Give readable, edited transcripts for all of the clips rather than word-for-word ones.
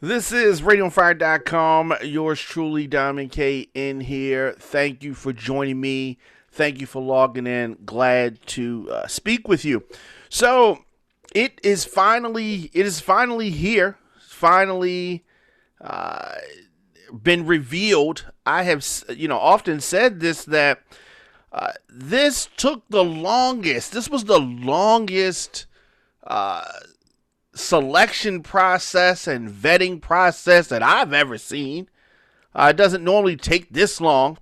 This is RadioFire.com. Yours truly, Diamond K, in here. Thank you for joining me. Thank you for logging in. Glad to speak with you. So it is finally here. Finally uh, been revealed. I have often said this, that this took the longest. This was the longest Uh, selection process and vetting process that I've ever seen. It doesn't normally take this long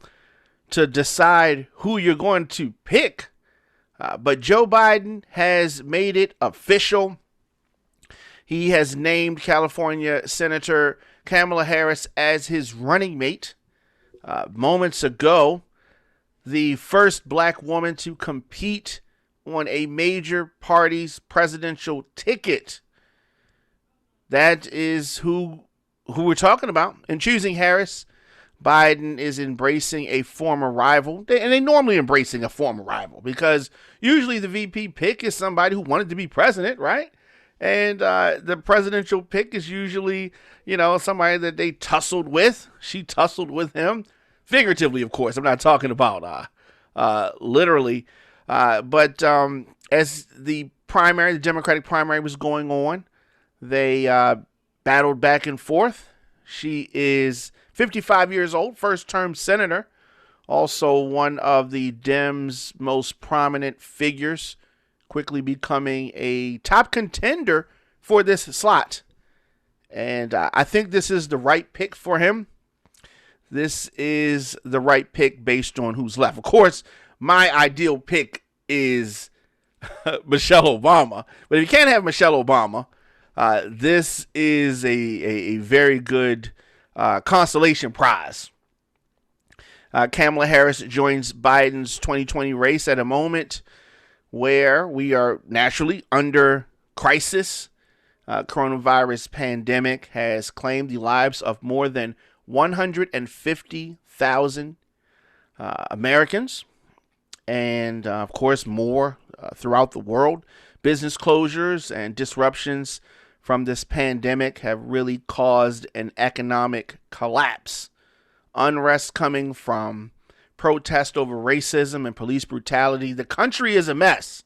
to decide who you're going to pick. But Joe Biden has made it official. He has named California Senator Kamala Harris as his running mate. Moments ago, the first black woman to compete on a major party's presidential ticket. That is who we're talking about. In choosing Harris, Biden is embracing a former rival. And they normally embracing a former rival because usually the VP pick is somebody who wanted to be president, right? And the presidential pick is usually, somebody that they tussled with. She tussled with him. Figuratively, of course. I'm not talking about literally. But as the Democratic primary was going on, they battled back and forth. She is 55 years old, first-term senator, also one of the Dems' most prominent figures, quickly becoming a top contender for this slot. And I think this is the right pick for him. This is the right pick based on who's left. Of course, my ideal pick is Michelle Obama. But if you can't have Michelle Obama, this is a very good consolation prize. Kamala Harris joins Biden's 2020 race at a moment where we are naturally under crisis. Coronavirus pandemic has claimed the lives of more than 150,000 Americans, and of course more throughout the world. Business closures and disruptions from this pandemic have really caused an economic collapse. Unrest coming from protest over racism and police brutality. The country is a mess.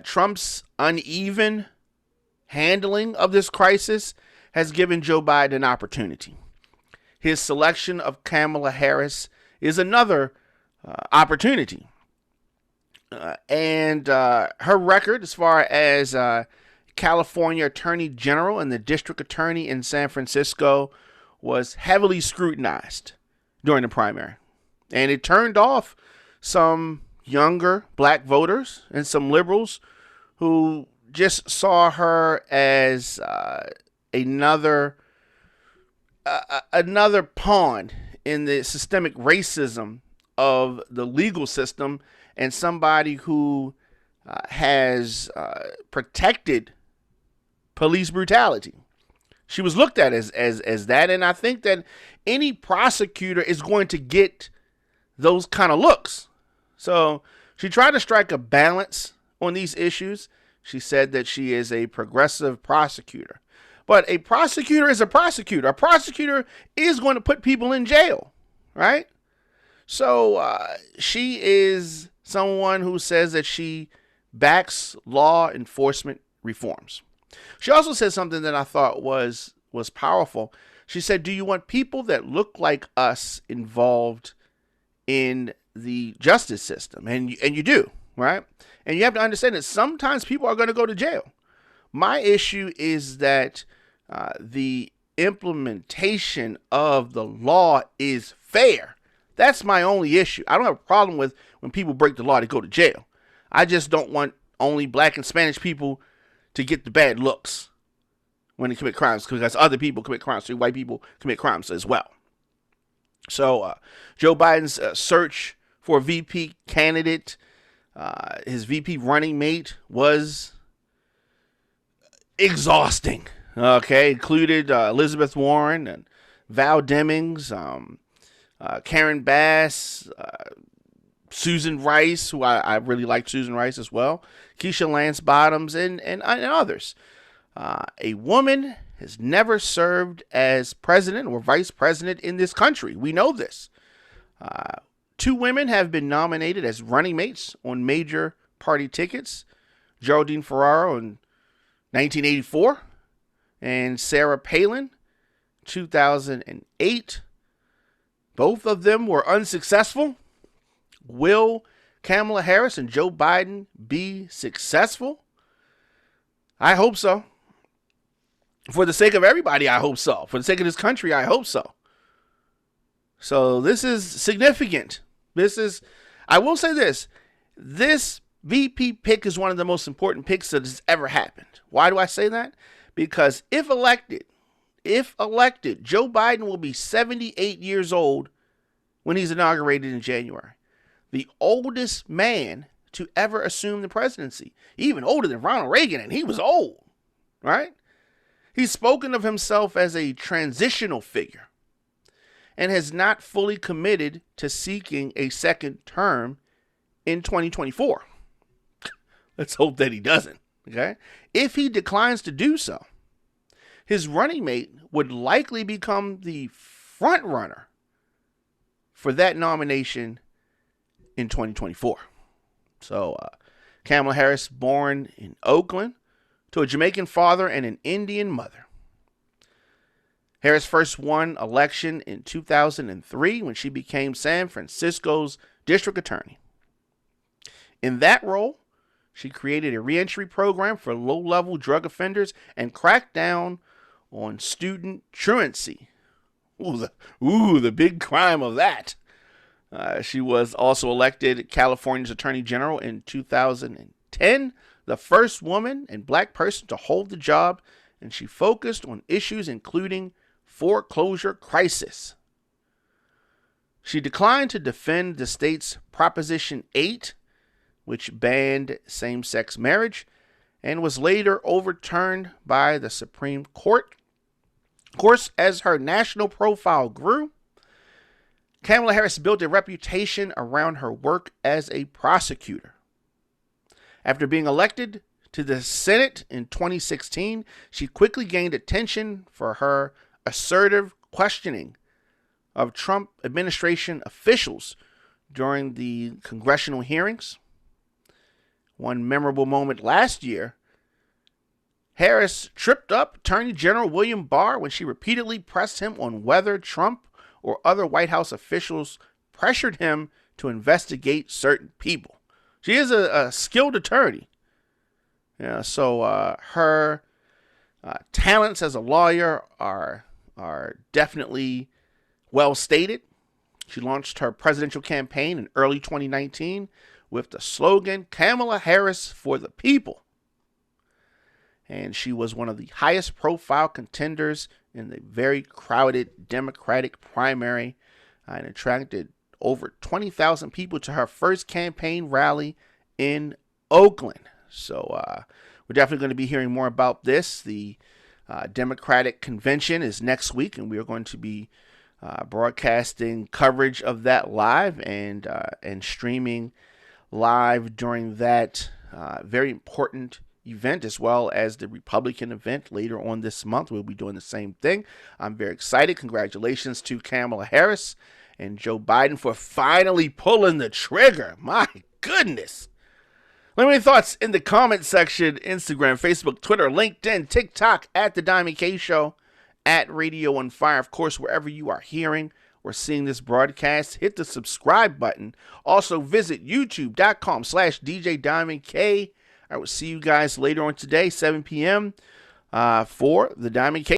Trump's uneven handling of this crisis has given Joe Biden an opportunity. His selection of Kamala Harris is another opportunity. And her record as far as California Attorney General and the District Attorney in San Francisco was heavily scrutinized during the primary. And it turned off some younger black voters and some liberals who just saw her as another pawn in the systemic racism of the legal system, and somebody who has protected police brutality. She was looked at as that, and I think that any prosecutor is going to get those kind of looks. So she tried to strike a balance on these issues. She said that she is a progressive prosecutor. But a prosecutor is a prosecutor. A prosecutor is going to put people in jail, right? So she is someone who says that she backs law enforcement reforms. She also said something that I thought was powerful. She said, "Do you want people that look like us involved in the justice system?" And you do, right? And you have to understand that sometimes people are going to go to jail. My issue is that the implementation of the law is fair. That's my only issue. I don't have a problem with when people break the law to go to jail. I just don't want only black and Spanish people to get the bad looks when they commit crimes, because other people commit crimes, so white people commit crimes as well. So Joe Biden's search for a VP candidate, his VP running mate, was exhausting. Okay, included Elizabeth Warren and Val Demings, Karen Bass, Susan Rice, who I really like Susan Rice as well, Keisha Lance Bottoms, and others. A woman has never served as president or vice president in this country. We know this. Two women have been nominated as running mates on major party tickets. Geraldine Ferraro in 1984 and Sarah Palin, 2008. Both of them were unsuccessful. Will Kamala Harris and Joe Biden be successful? I hope so. For the sake of everybody, I hope so. For the sake of this country, I hope so. So this is significant. I will say this. This VP pick is one of the most important picks that has ever happened. Why do I say that? Because if elected, Joe Biden will be 78 years old when he's inaugurated in January. The oldest man to ever assume the presidency. Even older than Ronald Reagan, and he was old, right? He's spoken of himself as a transitional figure and has not fully committed to seeking a second term in 2024. Let's hope that he doesn't, okay? If he declines to do so, his running mate would likely become the front runner for that nomination in 2024. So, Kamala Harris, born in Oakland to a Jamaican father and an Indian mother. Harris first won election in 2003 when she became San Francisco's district attorney. In that role, she created a reentry program for low-level drug offenders and cracked down on student truancy. The big crime of that. She was also elected California's Attorney General in 2010, the first woman and black person to hold the job, and she focused on issues including foreclosure crisis. She declined to defend the state's Proposition 8, which banned same-sex marriage, and was later overturned by the Supreme Court. Of course, as her national profile grew, Kamala Harris built a reputation around her work as a prosecutor. After being elected to the Senate in 2016, she quickly gained attention for her assertive questioning of Trump administration officials during the congressional hearings. One memorable moment last year, Harris tripped up Attorney General William Barr when she repeatedly pressed him on whether Trump or other White House officials pressured him to investigate certain people. She is a skilled attorney. So her talents as a lawyer are definitely well stated. She launched her presidential campaign in early 2019 with the slogan, Kamala Harris for the people. And she was one of the highest profile contenders in the very crowded Democratic primary and attracted over 20,000 people to her first campaign rally in Oakland. So we're definitely going to be hearing more about this. The Democratic convention is next week, and we are going to be broadcasting coverage of that live and streaming live during that very important event, as well as the Republican event later on this month. We'll be doing the same thing. I'm very excited. Congratulations to Kamala Harris and Joe Biden for finally pulling the trigger. My goodness. Let me know your thoughts in the comment section. Instagram, Facebook, Twitter, LinkedIn, TikTok, at The Diamond K Show, at Radio on Fire. Of course, wherever you are hearing or seeing this broadcast, hit the subscribe button. Also, visit youtube.com/DJ Diamond K. I will see you guys later on today, 7 p.m. For The Diamond K